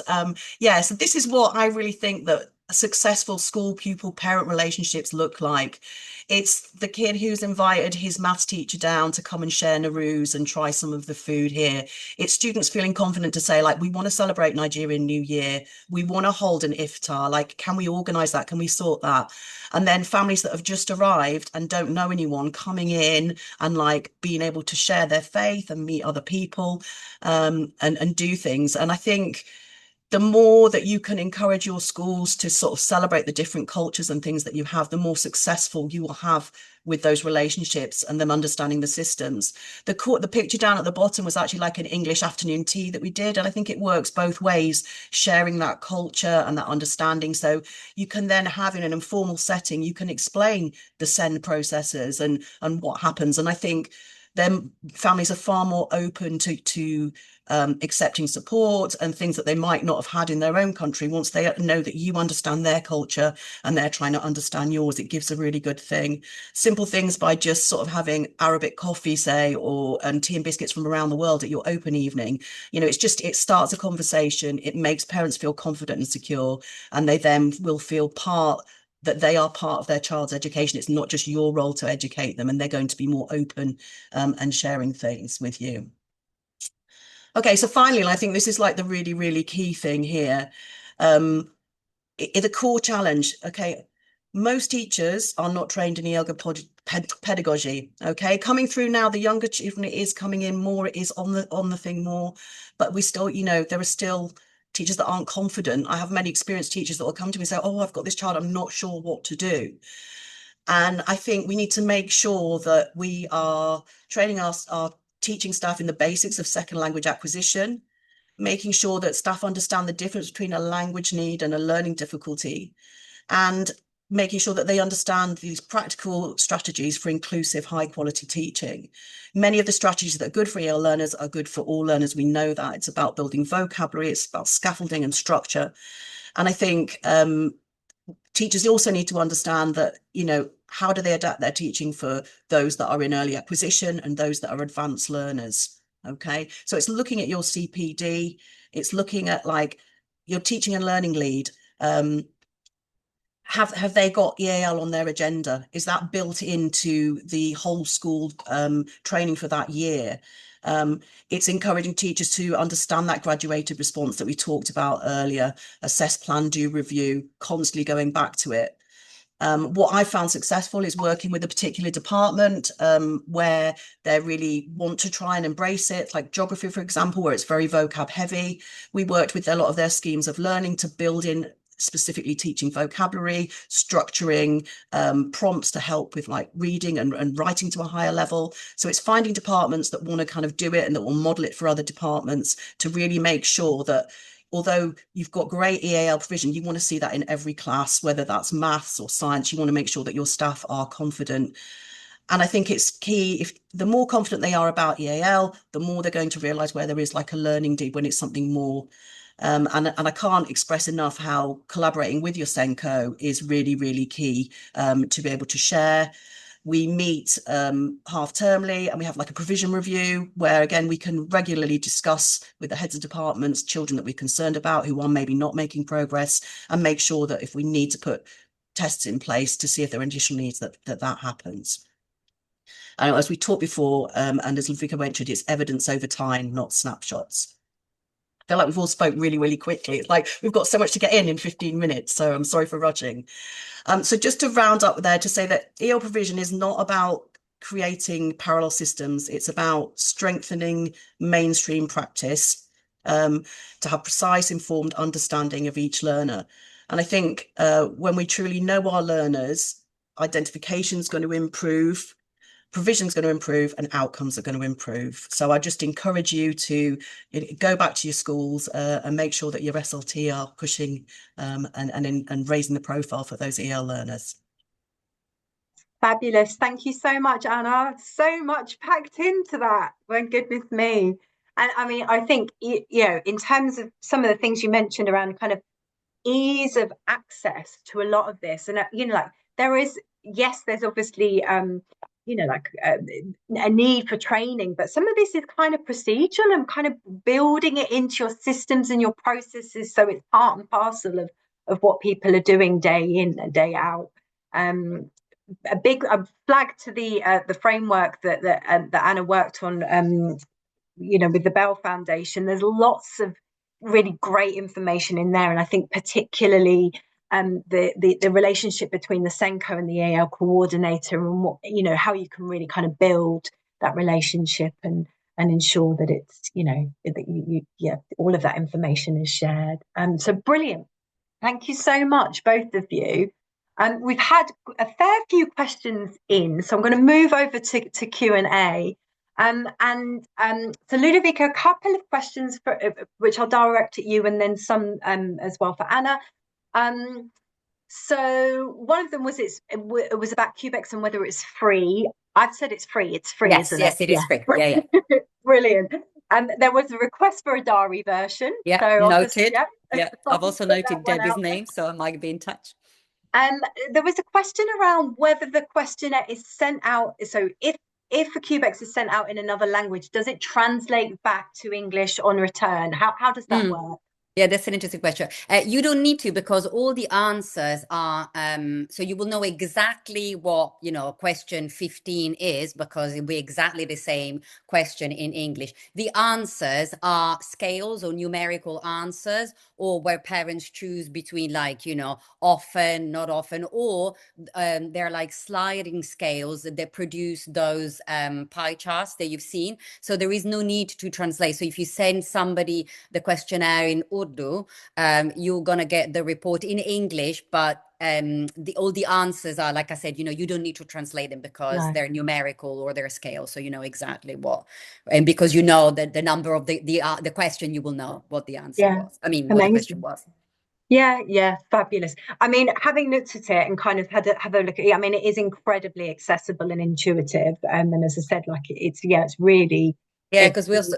yeah, so this is what I really think that successful school pupil parent relationships look like. It's the kid who's invited his maths teacher down to come and share Nowruz and try some of the food here. It's students feeling confident to say, we want to celebrate Nigerian New Year. We want to hold an iftar. Can we organize that? Can we sort that? And then families that have just arrived and don't know anyone coming in and being able to share their faith and meet other people and do things. And I think the more that you can encourage your schools to sort of celebrate the different cultures and things that you have, the more successful you will have with those relationships and them understanding the systems. The picture down at the bottom was actually like an English afternoon tea that we did. And I think it works both ways, sharing that culture and that understanding. So you can then have in an informal setting, you can explain the send processes and what happens. And I think then families are far more open to accepting support and things that they might not have had in their own country. Once they know that you understand their culture and they're trying to understand yours, it gives a really good thing. Simple things by just sort of having Arabic coffee, say, and tea and biscuits from around the world at your open evening. It starts a conversation. It makes parents feel confident and secure, and they then will feel that they are part of their child's education. It's not just your role to educate them, and they're going to be more open and sharing things with you. Okay, so finally, I think this is the really, really key thing here. The core challenge, okay, most teachers are not trained in EAL pedagogy, okay? Coming through now, the younger children, it is coming in more, it is on the thing more, but we still, there are still teachers that aren't confident. I have many experienced teachers that will come to me and say, oh, I've got this child, I'm not sure what to do. And I think we need to make sure that we are training our teaching staff in the basics of second language acquisition, making sure that staff understand the difference between a language need and a learning difficulty, and making sure that they understand these practical strategies for inclusive, high quality teaching. Many of the strategies that are good for EAL learners are good for all learners. We know that. It's about building vocabulary, it's about scaffolding and structure. And I think teachers also need to understand that, how do they adapt their teaching for those that are in early acquisition and those that are advanced learners? Okay, so it's looking at your CPD, it's looking at your teaching and learning lead. Have they got EAL on their agenda? Is that built into the whole school training for that year? It's encouraging teachers to understand that graduated response that we talked about earlier, assess, plan, do, review, constantly going back to it. What I found successful is working with a particular department where they really want to try and embrace it, like geography, for example, where it's very vocab heavy. We worked with a lot of their schemes of learning to build in specifically teaching vocabulary, structuring prompts to help with reading and writing to a higher level. So it's finding departments that want to kind of do it and that will model it for other departments to really make sure that although you've got great EAL provision, you want to see that in every class, whether that's maths or science. You want to make sure that your staff are confident. And I think it's key, if the more confident they are about EAL, the more they're going to realise where there is a learning need when it's something more. And I can't express enough how collaborating with your Senko is really, really key to be able to share. We meet half-termly, and we have like a provision review where, again, we can regularly discuss with the heads of departments children that we're concerned about who are maybe not making progress, and make sure that if we need to put tests in place to see if there are additional needs, that happens. And as we talked before, and as Ludwika mentioned, it's evidence over time, not snapshots. I feel like we've all spoke really, really quickly. It's like we've got so much to get in 15 minutes, so I'm sorry for rushing. So just to round up there, to say that EAL provision is not about creating parallel systems. It's about strengthening mainstream practice to have precise, informed understanding of each learner. And I think when we truly know our learners, identification is going to improve, provision is going to improve, and outcomes are going to improve. So I just encourage you to go back to your schools and make sure that your SLT are pushing and raising the profile for those EL learners. Fabulous. Thank you so much, Anna. So much packed into that. My goodness me. And I mean, I think, you know, in terms of some of the things you mentioned around kind of ease of access to a lot of this, and, you know, like there is, yes, there's obviously, you know, like a need for training, but some of this is kind of procedural and kind of building it into your systems and your processes so it's part and parcel of what people are doing day in and day out. A big flag to the framework that Anna worked on, you know, with the Bell Foundation. There's lots of really great information in there, and I think particularly the relationship between the Senko and the EAL coordinator, and what, you know, how you can really kind of build that relationship and ensure that it's, you know, that you yeah, all of that information is shared. So brilliant. Thank you so much, both of you. We've had a fair few questions in, so I'm going to move over to Q&A. So Ludovica, a couple of questions for, which I'll direct at you, and then some as well for Anna. So one of them was it was about Cubex and whether it's free. I've said it's free. It's free, Yes, isn't yes, it? it is free. Yeah, yeah. Brilliant. There was a request for a Dari version. Yeah, so noted. Yeah, I've also noted Debbie's name, so I might be in touch. There was a question around whether the questionnaire is sent out. So if a Cubex is sent out in another language, does it translate back to English on return? How does that work? Yeah, that's an interesting question. You don't need to, because all the answers are, so you will know exactly what, you know, question 15 is, because it'll be exactly the same question in English. The answers are scales or numerical answers, or where parents choose between, like, you know, often, not often, or they're like sliding scales that produce those pie charts that you've seen. So there is no need to translate. So if you send somebody the questionnaire in Urdu, you're gonna get the report in English, but all the answers are, like I said, you know, you don't need to translate them because they're numerical or they're scale, so you know exactly what, and because you know that the number of the question, you will know what the answer was. I mean, what the question was. Yeah, fabulous. I mean, having looked at it and kind of have a look at it, I mean, it is incredibly accessible and intuitive. And as I said, like it's really. Yeah, because we also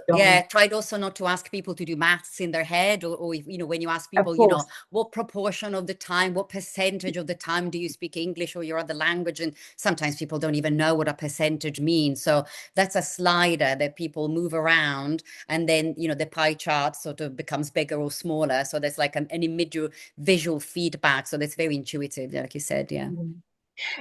tried also not to ask people to do maths in their head, or if, you know, when you ask people, you know, what proportion of the time, what percentage of the time do you speak English or your other language? And sometimes people don't even know what a percentage means. So that's a slider that people move around, and then, you know, the pie chart sort of becomes bigger or smaller. So there's like an immediate visual feedback. So that's very intuitive, like you said. Yeah.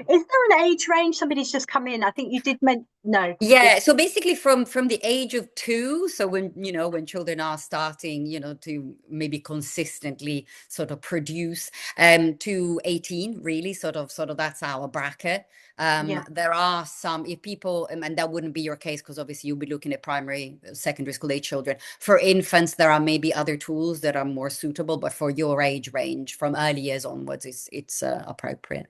Is there an age range? Somebody's just come in. I think you did no. Yeah, so basically from the age of 2, so when, you know, when children are starting, you know, to maybe consistently sort of produce, to 18, really, sort of that's our bracket. There are some, if people, and that wouldn't be your case because obviously you'll be looking at primary, secondary school age children. For infants, there are maybe other tools that are more suitable, but for your age range, from early years onwards, it's appropriate.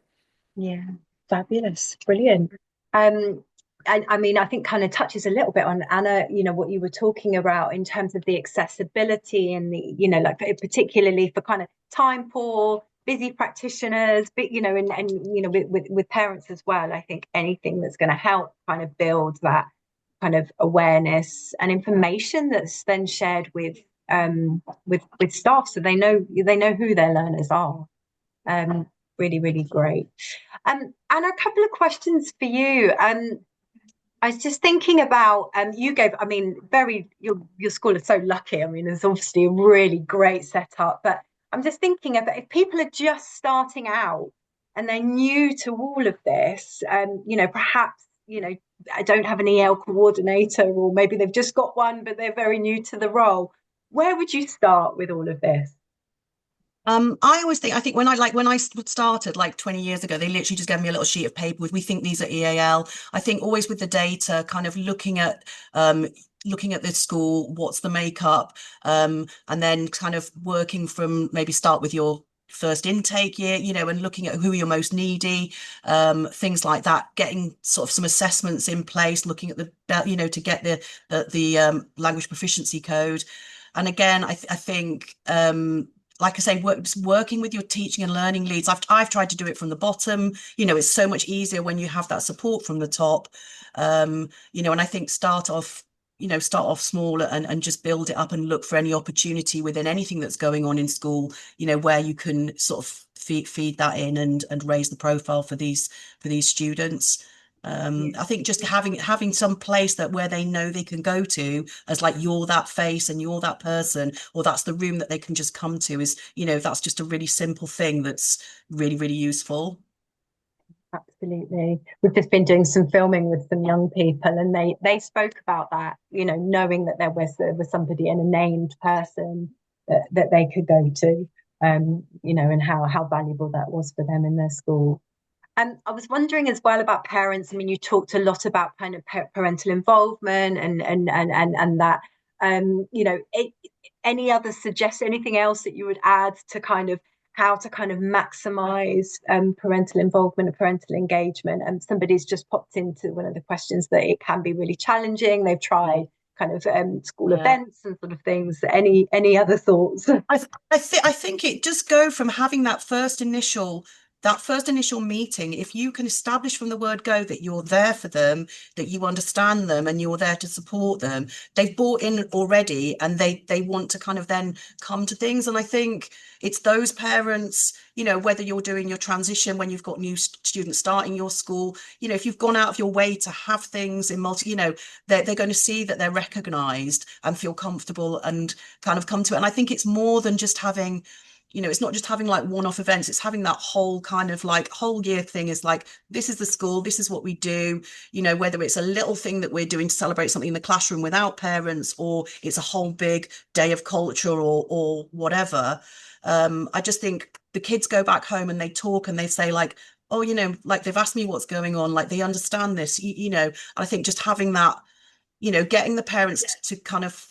Yeah, fabulous, brilliant. I mean, I think kind of touches a little bit on, Anna, you know, what you were talking about in terms of the accessibility and the, you know, like particularly for kind of time poor, busy practitioners, but, you know, and you know, with parents as well. I think anything that's going to help kind of build that kind of awareness and information that's then shared with with staff, so they know who their learners are. Really, really great. And a couple of questions for you. I was just thinking about, you gave, I mean, your school is so lucky. I mean, it's obviously a really great setup, but I'm just thinking about if people are just starting out and they're new to all of this, perhaps, I don't have an EAL coordinator, or maybe they've just got one, but they're very new to the role. Where would you start with all of this? I think when I started like 20 years ago, they literally just gave me a little sheet of paper with, we think these are EAL. I think always with the data, kind of looking at the school, what's the makeup, and then kind of working from, maybe start with your first intake year, and looking at who are your most needy, things like that, getting sort of some assessments in place, looking at to get the language proficiency code. And again, I think like I say, working with your teaching and learning leads. I've tried to do it from the bottom. It's so much easier when you have that support from the top. And I think start off small and just build it up and look for any opportunity within anything that's going on in school, where you can sort of feed that in and raise the profile for these students. I think just having some place that where they know they can go to as like, you're that face and you're that person, or that's the room that they can just come to, is, that's just a really simple thing that's really, really useful. Absolutely. We've just been doing some filming with some young people, and they spoke about that, knowing that there was somebody and a named person that they could go to, and how valuable that was for them in their school. I was wondering as well about parents. I mean, you talked a lot about kind of parental involvement and that. Any other anything else that you would add to kind of how to kind of maximize parental involvement and parental engagement? And somebody's just popped into one of the questions that it can be really challenging. They've tried kind of school events and sort of things. Any other thoughts? I think it just go from having that first initial meeting. If you can establish from the word go that you're there for them, that you understand them, and you're there to support them, they've bought in already, and they want to kind of then come to things. And I think it's those parents, whether you're doing your transition, when you've got new students starting your school, if you've gone out of your way to have things in they're going to see that they're recognized and feel comfortable and kind of come to it. And I think it's more than just having, it's not just having like one-off events, it's having that whole kind of like whole year thing, is like, this is the school, this is what we do, whether it's a little thing that we're doing to celebrate something in the classroom without parents, or it's a whole big day of culture or whatever. I just think the kids go back home and they talk and they say like, oh, like they've asked me what's going on, like they understand this, I think just having that, getting the parents to kind of,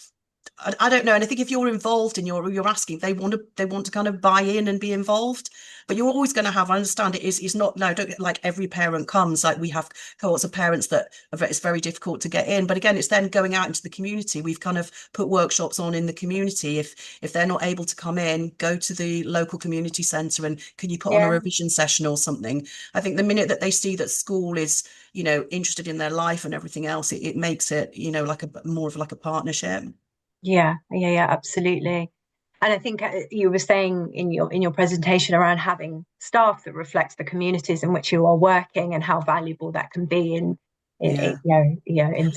I don't know. And I think if you're involved and you're asking, they want to kind of buy in and be involved. But you're always going to have, I understand it's not, no, don't like every parent comes. Like we have cohorts of parents that it's very difficult to get in. But again, it's then going out into the community. We've kind of put workshops on in the community. If they're not able to come in, go to the local community centre and can you put on a revision session or something? I think the minute that they see that school is, interested in their life and everything else, it makes it, like more of like a partnership. Yeah, absolutely. And I think you were saying in your presentation around having staff that reflects the communities in which you are working and how valuable that can be in terms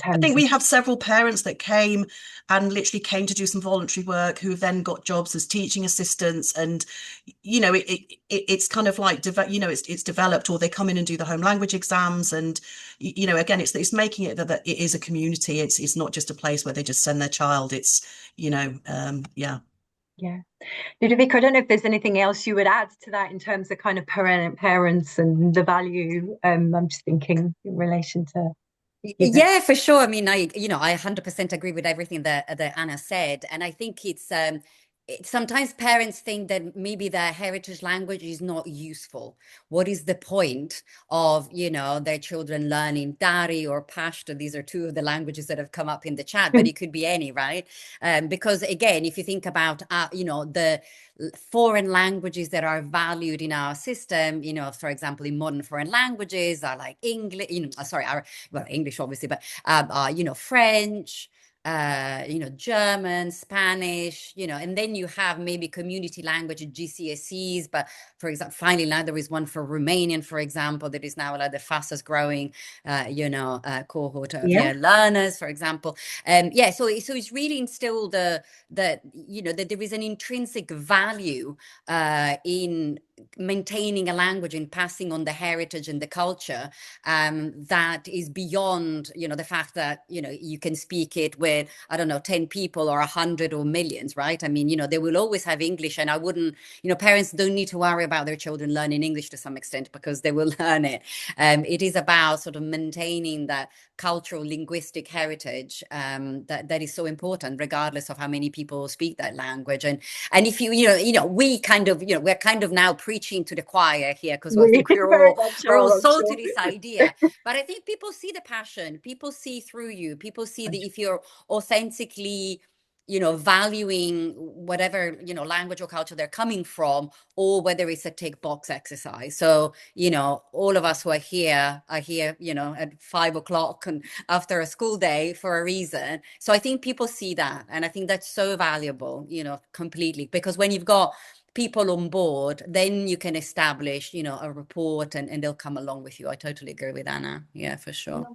I think we have several parents that came to do some voluntary work, who then got jobs as teaching assistants, and it's kind of like it's developed, or they come in and do the home language exams, and again it's making it that it is a community. It's not just a place where they just send their child. It's Ludovic, I don't know if there's anything else you would add to that in terms of kind of parents and the value. I'm just thinking in relation to. Yeah, for sure. I mean, I 100% agree with everything that Anna said. And I think sometimes parents think that maybe their heritage language is not useful. What is the point of, their children learning Dari or Pashto? These are two of the languages that have come up in the chat, but it could be any, right? Because again, if you think about, the foreign languages that are valued in our system, for example, in modern foreign languages are like English, English obviously, but, French, German, Spanish, and then you have maybe community language GCSEs. But for example, finally now there is one for Romanian, for example, that is now like the fastest growing, cohort of learners, for example. So it's really instilled that there is an intrinsic value in maintaining a language and passing on the heritage and the culture that is beyond the fact that you can speak it with, I don't know, 10 people or 100 or millions, right? I mean, they will always have English, and I wouldn't, parents don't need to worry about their children learning English to some extent, because they will learn it. It is about sort of maintaining that cultural linguistic heritage that is so important, regardless of how many people speak that language. And if we kind of, we're kind of now preaching to the choir here, because I think we're all sold to this idea. But I think people see the passion, people see through you, people see that if you're authentically valuing whatever language or culture they're coming from, or whether it's a tick box exercise. So all of us who are here at 5 o'clock and after a school day for a reason. So I think people see that, and I think that's so valuable, completely, because when you've got people on board, then you can establish a report, and they'll come along with you. I totally agree with Anna. Yeah, for sure.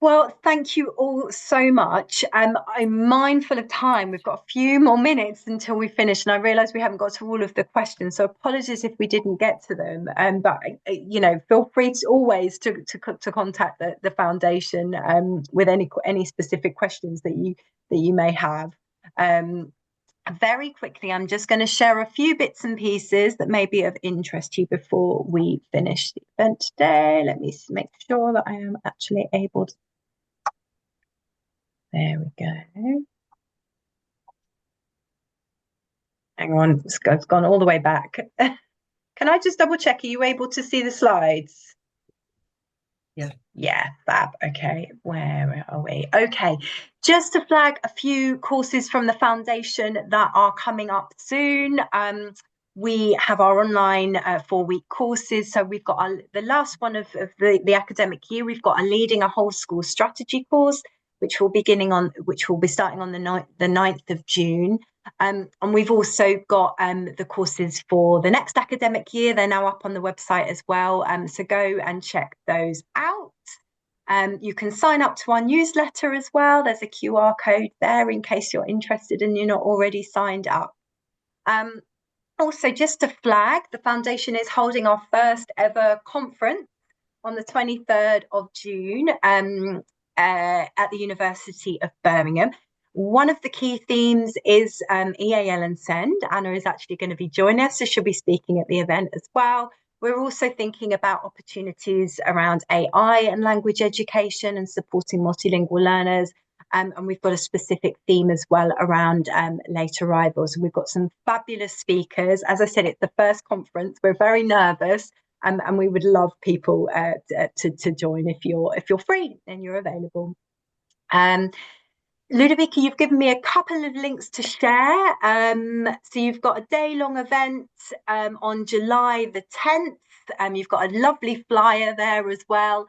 Well, thank you all so much. I'm mindful of time. We've got a few more minutes until we finish, and I realise we haven't got to all of the questions, so apologies if we didn't get to them. But feel free to always to contact the foundation with any specific questions that you may have. Very quickly, I'm just going to share a few bits and pieces that may be of interest to you before we finish the event today. Let me make sure that I am actually able to. There we go. Hang on, it's gone all the way back. Can I just double check? Are you able to see the slides? Yeah, fab. Okay, where are we? Okay, just to flag a few courses from the foundation that are coming up soon. We have our online 4-week courses. So we've got the last one of the academic year. We've got a leading a whole school strategy course, which will be starting on the 9th of June. And we've also got the courses for the next academic year. They're now up on the website as well. So go and check those out. You can sign up to our newsletter as well. There's a QR code there in case you're interested and you're not already signed up. Also, just to flag, the foundation is holding our first ever conference on the 23rd of June at the University of Birmingham. One of the key themes is EAL and SEND. Anna is actually going to be joining us, so she'll be speaking at the event as well. We're also thinking about opportunities around AI and language education and supporting multilingual learners. And we've got a specific theme as well around late arrivals. We've got some fabulous speakers. As I said, it's the first conference. We're very nervous, and we would love people to join if you're free and you're available. Ludovica, you've given me a couple of links to share. So you've got a day-long event on July the 10th. You've got a lovely flyer there as well.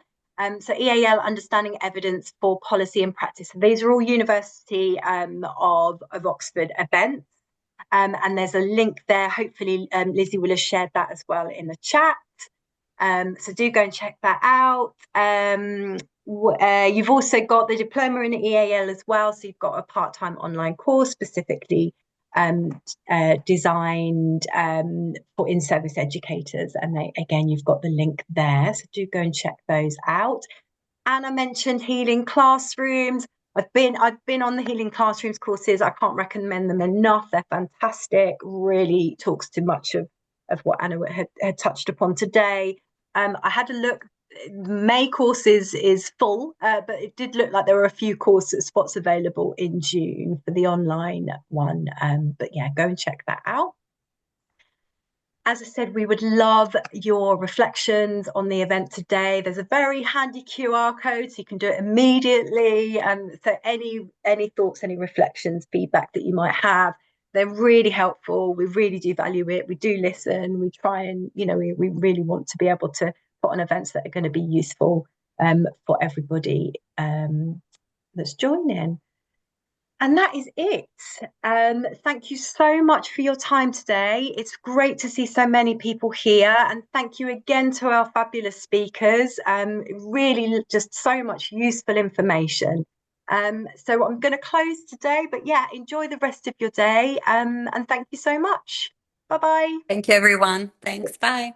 So EAL, Understanding Evidence for Policy and Practice. So these are all University of Oxford events. And there's a link there. Hopefully, Lizzie will have shared that as well in the chat. So do go and check that out. You've also got the diploma in EAL as well. So you've got a part-time online course specifically designed for in-service educators. And again, you've got the link there. So do go and check those out. Anna mentioned Healing Classrooms. I've been on the Healing Classrooms courses. I can't recommend them enough. They're fantastic. Really talks to much of what Anna had touched upon today. I had a look. May courses is full, but it did look like there were a few course spots available in June for the online one. But yeah, go and check that out. As I said, we would love your reflections on the event today. There's a very handy QR code, so you can do it immediately. So any thoughts, any reflections, feedback that you might have, they're really helpful. We really do value it. We do listen. We try and, we really want to be able to put on events that are going to be useful for everybody. that's joining. And that is it. Thank you so much for your time today. It's great to see so many people here. And thank you again to our fabulous speakers. Really just so much useful information. So I'm going to close today, but yeah, enjoy the rest of your day. And thank you so much. Bye-bye. Thank you, everyone. Thanks. Bye.